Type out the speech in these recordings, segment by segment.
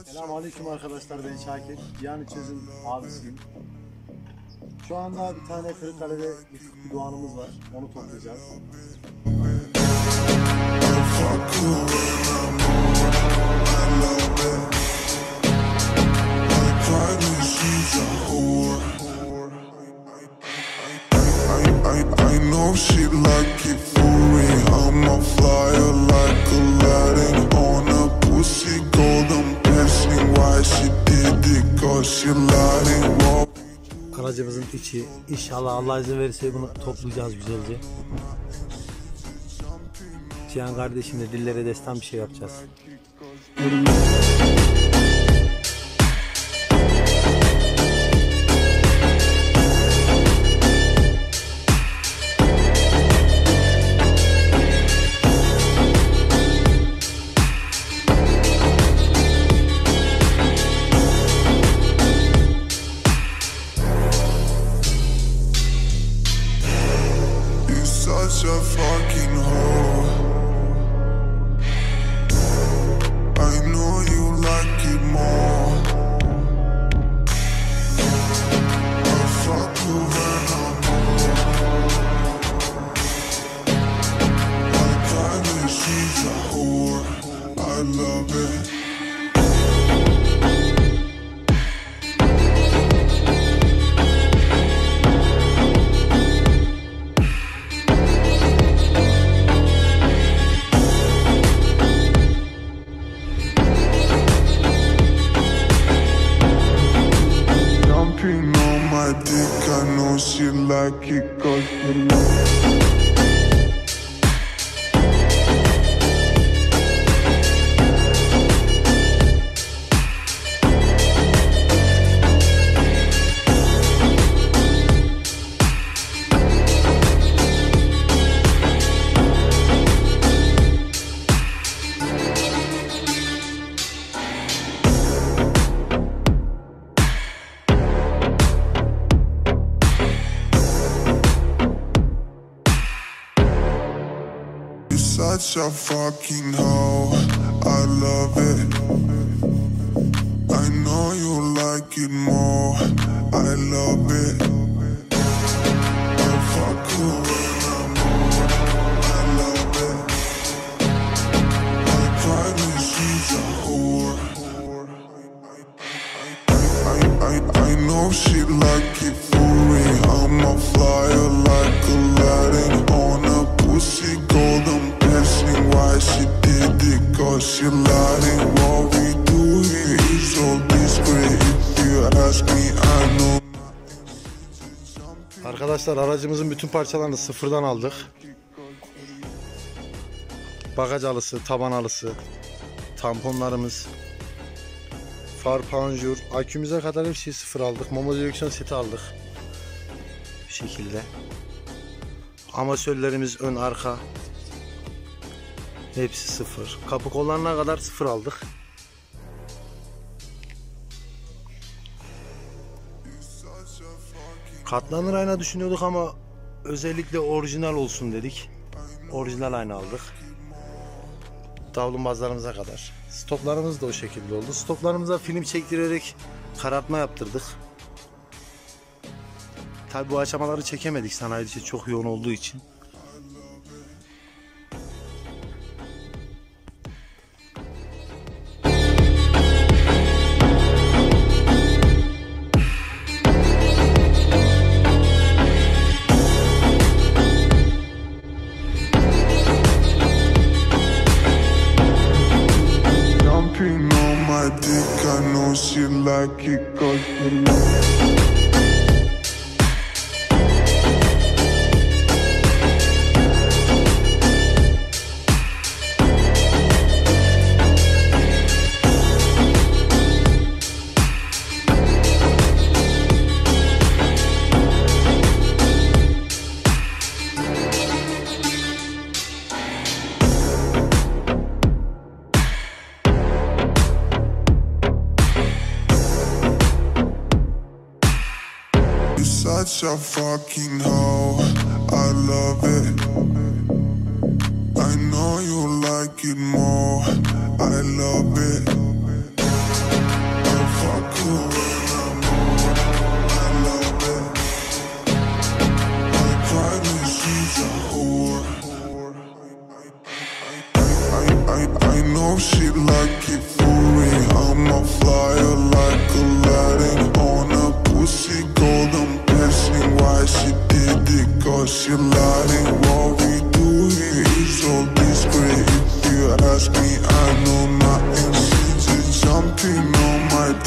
Selamünaleyküm arkadaşlar, ben Şakir. Yani Çözüm abisiyim. Şu anda bir tane Kırıkkale'de bir doğanımız var. Onu toplayacağız. Aracımızın içi, inşallah Allah izin verirse bunu toplayacağız güzelce. Cihan kardeşimle dillere destan bir şey yapacağız. Such a fucking hoe. I know you like it more. I fuck you when I'm bored. I promise she's a whore. I love it. I know she like it 'cause she loves it. Such a fucking hoe, I love it. I know you like it more, I love it. I fuck you when I'm bored, I love it. I promise she's a whore. I know she like it for me. I'm a flyer like Aladdin on a pussy golden. Why she did it, 'cause she lied. What we do here is so discreet. If you ask me, I know. Arkadaşlar, aracımızın bütün parçalarını sıfırdan aldık. Bagaj halısı, taban halısı, tamponlarımız, far panjur, akümüze kadar bir şey sıfır aldık. Momo direksiyon seti aldık. Bu şekilde. Amasörlerimiz ön arka. Hepsi sıfır. Kapı kollarına kadar sıfır aldık. Katlanır ayna düşünüyorduk ama özellikle orijinal olsun dedik. Orijinal ayna aldık. Davlumbazlarımıza kadar. Stoplarımız da o şekilde oldu. Stoplarımıza film çektirerek karartma yaptırdık. Tabi bu aşamaları çekemedik, sanayici çok yoğun olduğu için. I know she like it 'cause she loves it. Such a fucking hoe, I love it. I know you like it more, I love it.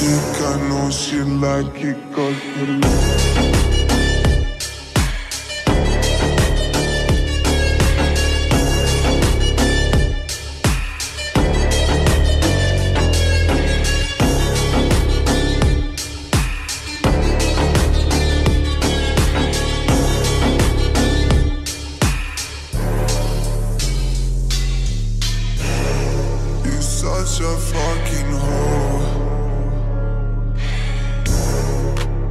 dick, I know she like it 'cause you such a fucking hoe.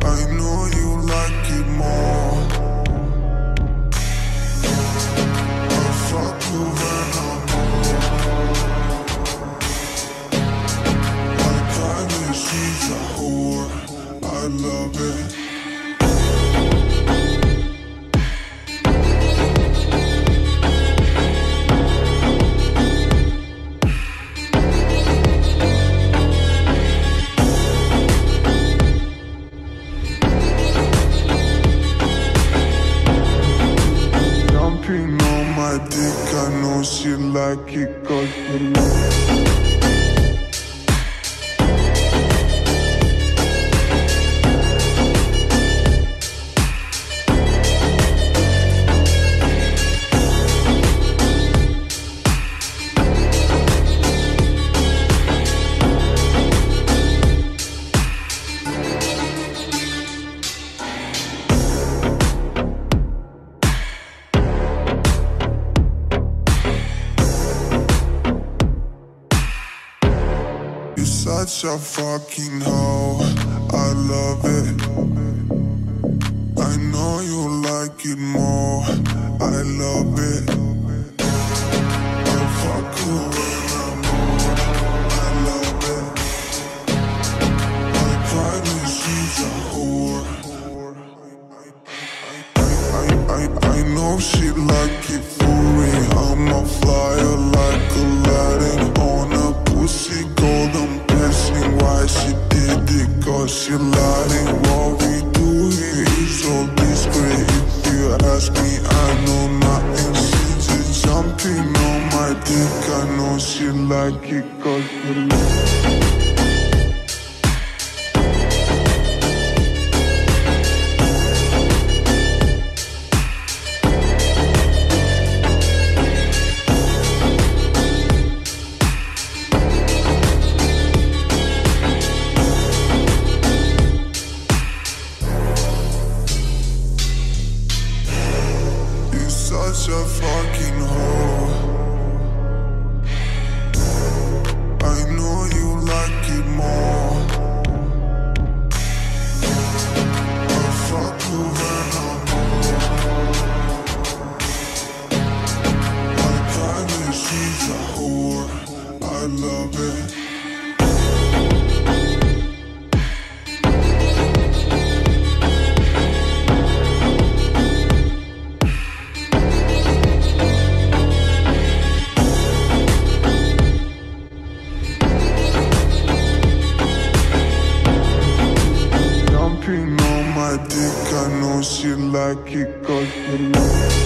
I know you like it more. I fuck you when I'm bored. I kinda she's a whore. I love it. On my dick, I know she like it 'cause you love it. Such a fucking hoe, I love it. I know you like it more, I love it. I fuck you when I'm bored, I love it. I cry when she's a whore. I know she like it for me. I'm a flyer like Aladdin on a pussy golden. Why she did it, 'cause she lying. What we do here is all discreet. If you ask me, I know nothing. She's just jumping on my dick. I know she like it 'cause you love it. Such a fucking hoe. I know you like it more. I fuck you when I'm bored. I kinda she's a whore. I love it. On my dick, I know she like it 'cause you love it.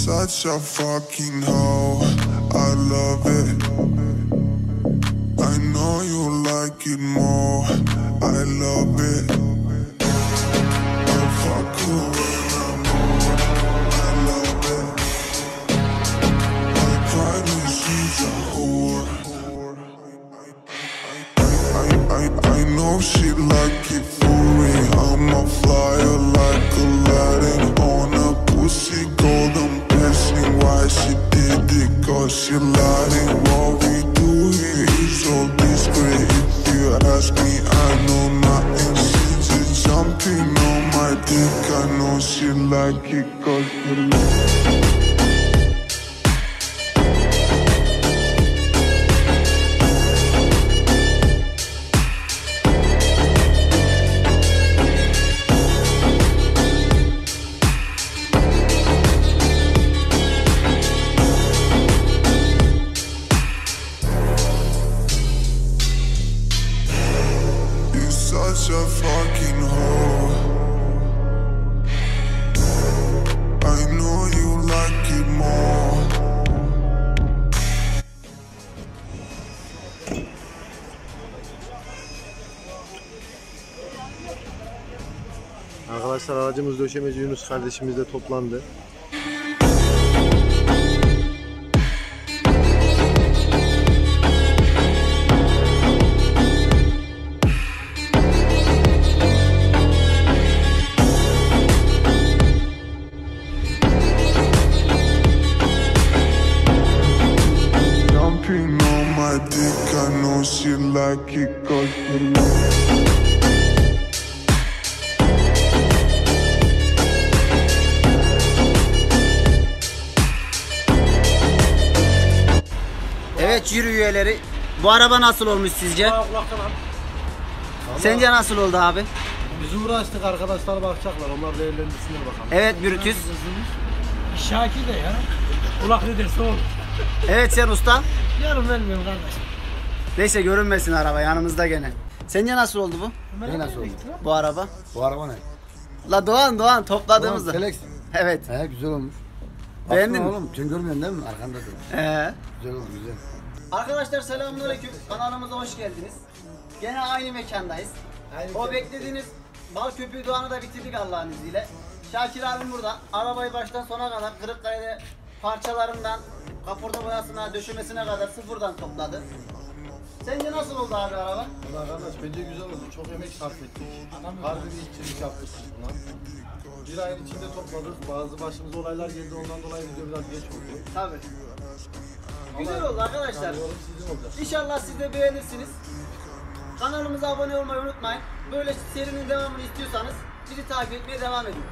Such a fucking hoe, I love it. I know you like it more, I love it. I fuck you when I'm bored, I love it. I cry when she's a whore. I know she like it for me. I'm a flyer like Aladdin on a pussy golden. Why she did it, 'cause she lying. What we do here is all discreet. If you ask me, I know nothing. She's just jumping on my dick. I know she like it 'cause you love it. such a fucking hoe. I know you like it more. Arkadaşlar aracımız döşemeci Yunus kardeşimiz de toplandı. Jumping on my dick, I know she like it 'cause she like it. Evet jüri üyeleri, bu araba nasıl olmuş sizce? Sence nasıl oldu abi? Biz uğraştık, arkadaşlar bakacaklar. Onlar değerlendirsinler bakalım. Evet Brutus. Şakir de ya. Kulak ne derse olur. Evet sen usta. Yarın vermiyorum kardeş. Neyse görünmesin araba yanımızda gene. Sence nasıl oldu bu? Ne nasıl oldu? Bu araba? Bu araba ne? La Doğan topladığımızda. Telex. Evet. He güzel olmuş. Beğendin Baksana mi? oğlum, sen görmüyorsun değil mi? Arkanda dur. Güzel olmuş, güzel. Arkadaşlar selamünaleyküm. Kanalımıza hoş geldiniz. Gene aynı mekandayız. O beklediğiniz bal köpüğü Doğan'ı da bitirdik Allah'ın izniyle. Şakir abim burada. Arabayı baştan sona kadar Kırıkkale'de parçalarından kaporta boyasına, döşemesine kadar sıfırdan topladı. Sence nasıl oldu abi araba? Ulan kardeş bence güzel oldu. Çok emek sarf ettik. Harbi bir işçilik yaptık buna. Bir ayın içinde topladık. Bazı başımıza olaylar geldi. Ondan dolayı video biraz geç oldu. Tabii. Güzel oldu arkadaşlar. Yani yorum sizin olacak. İnşallah siz de beğenirsiniz. Kanalımıza abone olmayı unutmayın. Böyle serinin devamını istiyorsanız bizi takip etmeye devam edin.